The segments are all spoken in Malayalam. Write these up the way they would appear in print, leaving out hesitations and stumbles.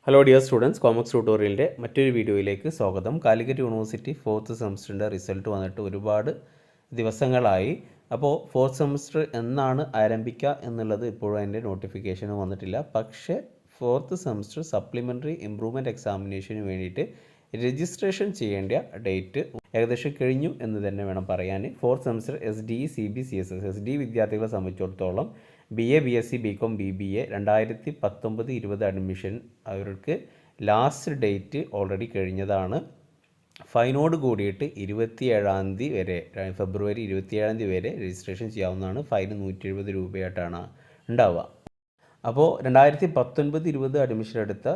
ഹലോ ഡിയർ സ്റ്റുഡൻസ്, കോമക്സ് ട്യൂട്ടോറിയലിൻ്റെ മറ്റൊരു വീഡിയോയിലേക്ക് സ്വാഗതം. കാലിക്കറ്റ് യൂണിവേഴ്സിറ്റി 4th സെമസ്റ്ററിൻ്റെ റിസൾട്ട് വന്നിട്ട് ഒരുപാട് ദിവസങ്ങളായി. അപ്പോൾ 4th സെമസ്റ്റർ എന്നാണ് ആരംഭിക്കുക എന്നുള്ളത് ഇപ്പോഴും അതിൻ്റെ നോട്ടിഫിക്കേഷൻ വന്നിട്ടില്ല. പക്ഷേ 4th സെമസ്റ്റർ സപ്ലിമെൻ്ററി ഇംപ്രൂവ്മെൻറ്റ് എക്സാമിനേഷന് വേണ്ടിയിട്ട് രജിസ്ട്രേഷൻ ചെയ്യേണ്ട ഡേറ്റ് ഏകദേശം കഴിഞ്ഞു എന്ന് തന്നെ വേണം പറയാൻ. 4th semester SDE CB CSS SDE വിദ്യാർത്ഥികളെ സംബന്ധിച്ചിടത്തോളം BA BSc BCom BBA 2019-20 admission അവർക്ക് ലാസ്റ്റ് ഡേറ്റ് ഓൾറെഡി കഴിഞ്ഞതാണ്. ഫൈനോട് കൂടിയിട്ട് 27-ാം തീയതി വരെ, ഫെബ്രുവരി 27-ാം തീയതി വരെ രജിസ്ട്രേഷൻ ചെയ്യാവുന്നതാണ്. ഫൈൻ 170 രൂപയായിട്ടാണ് ഉണ്ടാവുക. അപ്പോൾ 2019-20 അഡ്മിഷൻ എടുത്ത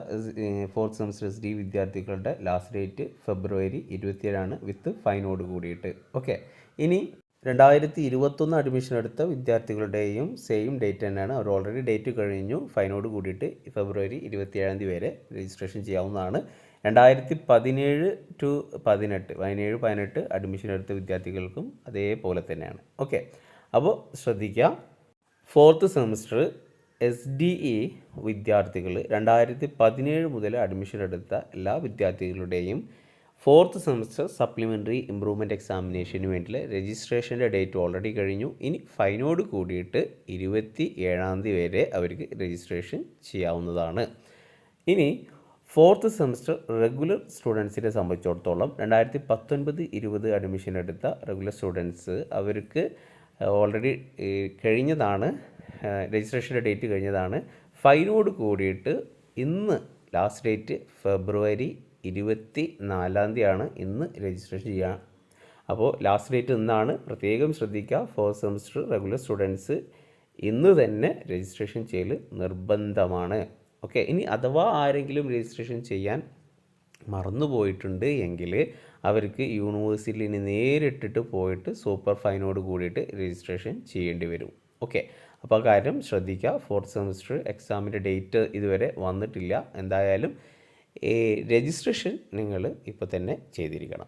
4th സെമസ്റ്റർ SDE വിദ്യാർത്ഥികളുടെ ലാസ്റ്റ് ഡേറ്റ് ഫെബ്രുവരി 27-ആണ് വിത്ത് ഫൈനോട് കൂടിയിട്ട്. ഓക്കെ, ഇനി 2021 അഡ്മിഷൻ എടുത്ത വിദ്യാർത്ഥികളുടെയും സെയിം ഡേറ്റ് തന്നെയാണ്. അവർ ഓൾറെഡി ഡേറ്റ് കഴിഞ്ഞു. ഫൈനോട് കൂടിയിട്ട് ഫെബ്രുവരി 27-ാം തീയതി വരെ രജിസ്ട്രേഷൻ ചെയ്യാവുന്നതാണ്. 2017-18 അഡ്മിഷൻ എടുത്ത വിദ്യാർത്ഥികൾക്കും അതേപോലെ തന്നെയാണ്. ഓക്കെ, അപ്പോൾ ശ്രദ്ധിക്കുക, 4th സെമസ്റ്റർ SDE വിദ്യാർത്ഥികൾ 2017 മുതൽ അഡ്മിഷൻ എടുത്ത എല്ലാ വിദ്യാർത്ഥികളുടെയും 4th സെമസ്റ്റർ സപ്ലിമെൻ്ററി ഇംപ്രൂവ്മെൻറ്റ് എക്സാമിനേഷന് വേണ്ടിയുള്ള രജിസ്ട്രേഷൻ്റെ ഡേറ്റ് ഓൾറെഡി കഴിഞ്ഞു. ഇനി ഫൈനോട് കൂടിയിട്ട് 27-ാം തീയതി വരെ അവർക്ക് രജിസ്ട്രേഷൻ ചെയ്യാവുന്നതാണ്. ഇനി 4th സെമസ്റ്റർ റെഗുലർ സ്റ്റുഡൻസിനെ സംബന്ധിച്ചിടത്തോളം 2019-20 അഡ്മിഷൻ എടുത്ത റെഗുലർ സ്റ്റുഡൻസ് അവർക്ക് ഓൾറെഡി കഴിഞ്ഞതാണ്, രജിസ്ട്രേഷൻ്റെ ഡേറ്റ് കഴിഞ്ഞതാണ്. ഫൈനോട് കൂടിയിട്ട് ഇന്ന് ലാസ്റ്റ് ഡേറ്റ് ഫെബ്രുവരി 24-ാം തീയതിയാണ് ഇന്ന് രജിസ്ട്രേഷൻ ചെയ്യുക. അപ്പോൾ ലാസ്റ്റ് ഡേറ്റ് ഇന്നാണ്, പ്രത്യേകം ശ്രദ്ധിക്കുക. 4th സെമസ്റ്റർ റെഗുലർ സ്റ്റുഡൻസ് ഇന്ന് തന്നെ രജിസ്ട്രേഷൻ ചെയ്യൽ നിർബന്ധമാണ്. ഓക്കെ, ഇനി അഥവാ ആരെങ്കിലും രജിസ്ട്രേഷൻ ചെയ്യാൻ മറന്നുപോയിട്ടുണ്ട് എങ്കിൽ അവർക്ക് യൂണിവേഴ്സിറ്റിയിൽ നേരിട്ടിട്ട് പോയിട്ട് സൂപ്പർ ഫൈനോട് കൂടിയിട്ട് രജിസ്ട്രേഷൻ ചെയ്യേണ്ടി വരും. ഓക്കെ, അപ്പോൾ ആ കാര്യം ശ്രദ്ധിക്കുക. 4th സെമസ്റ്റർ എക്സാമിൻ്റെ ഡേറ്റ് ഇതുവരെ വന്നിട്ടില്ല. എന്തായാലും രജിസ്ട്രേഷൻ നിങ്ങൾ ഇപ്പോൾ തന്നെ ചെയ്തിരിക്കണം.